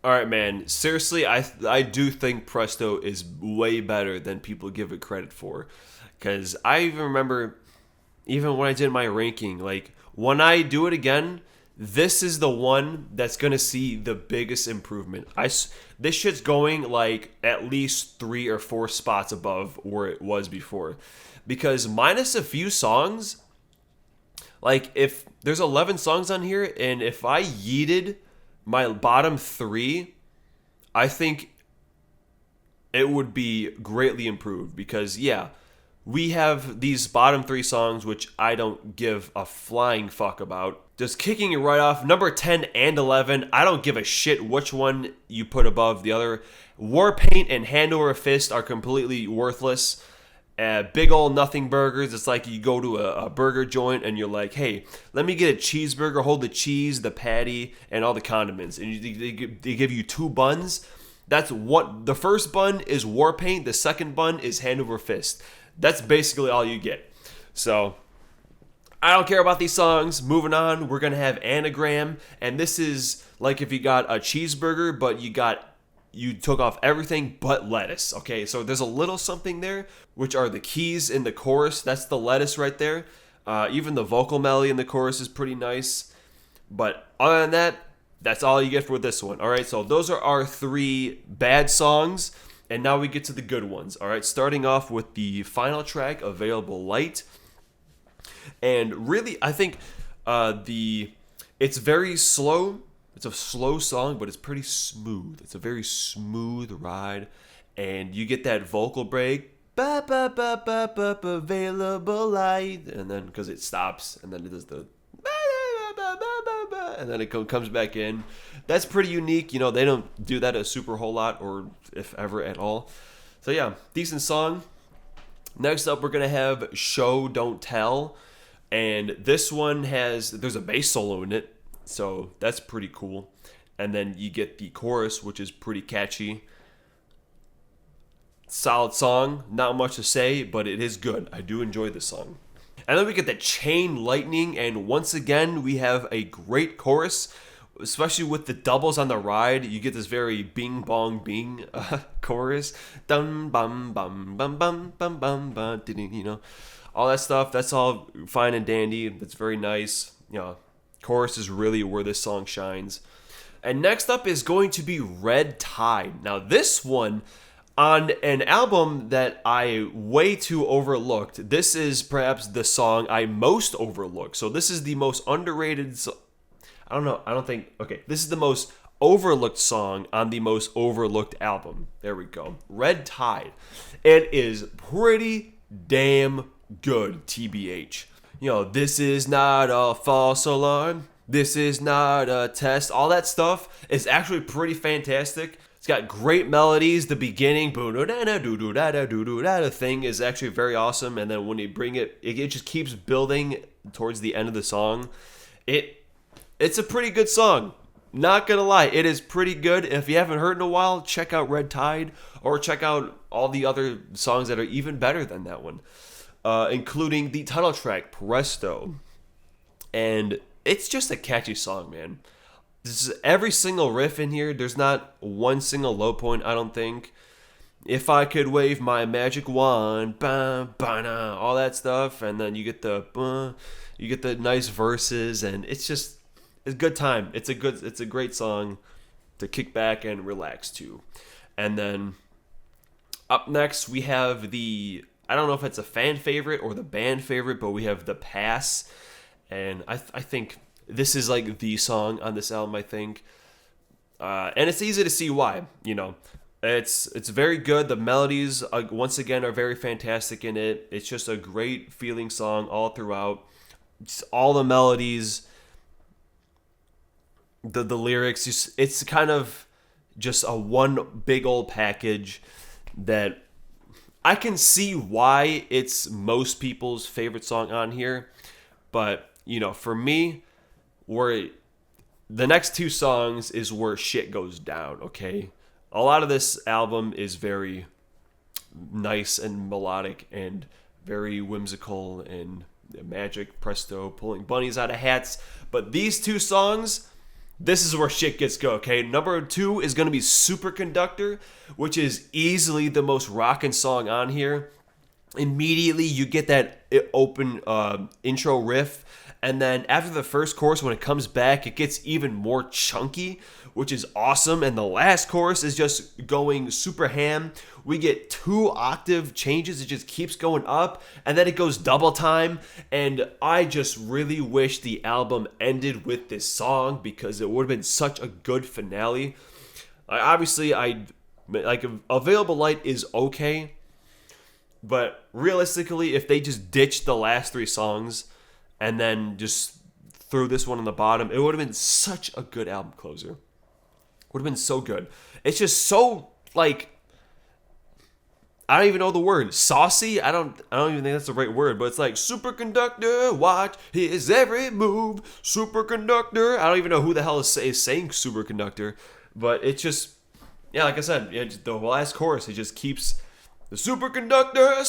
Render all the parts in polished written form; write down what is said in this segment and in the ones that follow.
All right, man. Seriously, I do think Presto is way better than people give it credit for. Because I even remember, even when I did my ranking, like when I do it again, this is the one that's gonna see the biggest improvement. This shit's going like at least 3 or 4 spots above where it was before, because minus a few songs, like if there's 11 songs on here, and if I yeeted my bottom three, I think it would be greatly improved because, yeah, we have these bottom three songs, which I don't give a flying fuck about. Just kicking it right off, number 10 and 11, I don't give a shit which one you put above the other. Warpaint and Hand Over Fist are completely worthless. Big ol' nothing burgers. It's like you go to a burger joint and you're like, hey, let me get a cheeseburger, hold the cheese, the patty, and all the condiments. And they give you 2 buns. That's what the first bun is Warpaint. The second bun is Hand Over Fist. That's basically all you get. So I don't care about these songs. Moving on, we're going to have Anagram. And this is like if you got a cheeseburger, but you took off everything but lettuce. Okay, so there's a little something there, which are the keys in the chorus. That's the lettuce right there. Even the vocal melody in the chorus is pretty nice. But other than that, that's all you get for this one. All right, so those are our 3 bad songs. And now we get to the good ones. All right, starting off with the final track, Available Light. And really, I think it's very slow. It's a slow song, but it's pretty smooth. It's a very smooth ride. And you get that vocal break. Ba ba ba ba ba ba available light. And then, because it stops, and then it does the ba ba ba ba ba ba, and then it comes back in. That's pretty unique. You know, they don't do that a super whole lot, or if ever at all. So yeah, decent song. Next up, we're going to have Show Don't Tell. And this one there's a bass solo in it. So that's pretty cool. And then you get the chorus, which is pretty catchy. Solid song. Not much to say, but it is good. I do enjoy this song. And then we get the Chain Lightning. And once again, we have a great chorus. Especially with the doubles on the ride. You get this very bing bong bing chorus. Dum bum bum bum bum bum bum bum. You know, all that stuff. That's all fine and dandy. That's very nice. You know, chorus is really where this song shines. And next up is going to be Red Tide. Now this one, on an album that I way too overlooked, this is perhaps the song I most overlooked. So this is the most underrated I don't know. I don't think. Okay, this is the most overlooked song on the most overlooked album. There we go. Red Tide. It is pretty damn good, TBH. You know, this is not a false alarm. This is not a test. All that stuff is actually pretty fantastic. It's got great melodies. The beginning, thing is actually very awesome. And then when you bring it just keeps building towards the end of the song. It's a pretty good song. Not gonna lie, it is pretty good. If you haven't heard in a while, check out Red Tide, or check out all the other songs that are even better than that one, including the title track, Presto. And it's just a catchy song, man. This is every single riff in here. There's not one single low point, I don't think. If I could wave my magic wand, ba ba na, all that stuff, and then you get the nice verses, and it's a good time. It's a great song to kick back and relax to. And then up next we have I don't know if it's a fan favorite or the band favorite, but we have The Pass. And I think this is like the song on this album, I think. And it's easy to see why, you know. It's very good. The melodies, once again, are very fantastic in it. It's just a great feeling song all throughout. Just all the melodies, the lyrics, it's kind of just a one big old package that I can see why it's most people's favorite song on here. But, you know, for me, where the next 2 songs is where shit goes down, okay? A lot of this album is very nice and melodic and very whimsical and magic, Presto, pulling bunnies out of hats. But these 2 songs, This is where shit gets go, okay? Number 2 is going to be Superconductor, which is easily the most rockin' song on here. Immediately, you get that open intro riff, and then after the first chorus, when it comes back, it gets even more chunky, which is awesome. And the last chorus is just going super ham. We get 2 octave changes. It just keeps going up, and then it goes double time. And I just really wish the album ended with this song because it would have been such a good finale. Obviously, like Available Light is okay, but realistically, if they just ditched the last 3 songs and then just threw this one on the bottom, it would have been such a good album closer. Would have been so good. It's just so, like, I don't even know the word. Saucy? I don't even think that's the right word, but it's like, Superconductor, watch his every move. Superconductor. I don't even know who the hell is saying Superconductor, but it's just, yeah, like I said, the last chorus, it just keeps, the superconductor,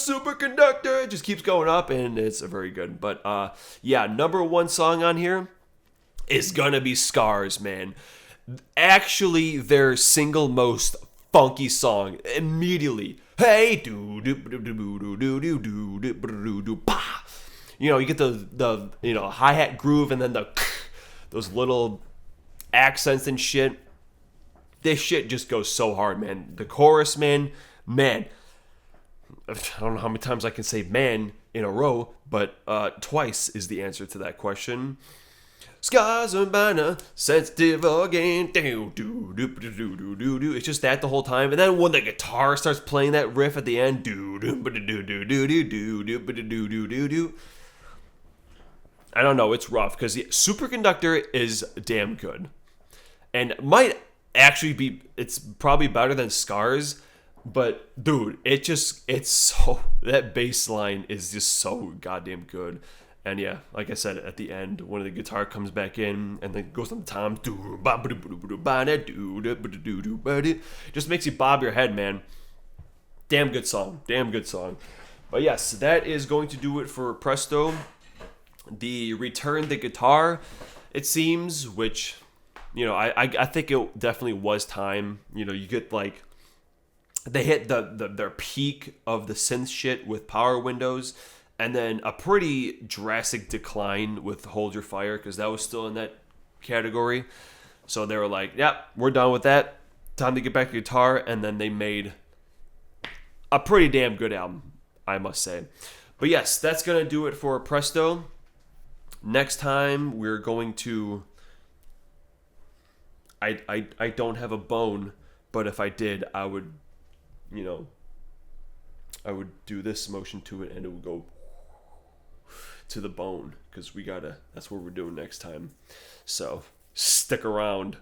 it just keeps going up, and it's very good. But yeah, number 1 song on here is gonna be Scars, man. Actually, their single most funky song immediately. Hey, do do do do do do do do do do. You know, you get the hi-hat groove, and then those little accents and shit. This shit just goes so hard, man. The chorus, man. I don't know how many times I can say man in a row, but twice is the answer to that question. Scars are banner, sensitive again. It's just that the whole time. And then when the guitar starts playing that riff at the end, I don't know, it's rough because Superconductor is damn good. And might actually be, it's probably better than Scars. But dude, it's so, that bass line is just so goddamn good. And yeah, like I said, at the end, when the guitar comes back in and then goes on the tom, just makes you bob your head, man. Damn good song. But yes, that is going to do it for Presto. The Return the Guitar, it seems, which, I think it definitely was time. You get like, they hit their peak of the synth shit with Power Windows, and then a pretty drastic decline with Hold Your Fire, because that was still in that category. So they were like, yep, we're done with that. Time to get back to guitar. And then they made a pretty damn good album, I must say. But yes, that's going to do it for Presto. Next time, we're going to... I don't have a bone, but if I did, I would... I would do this motion to it and it would go to the bone, because that's what we're doing next time. So stick around.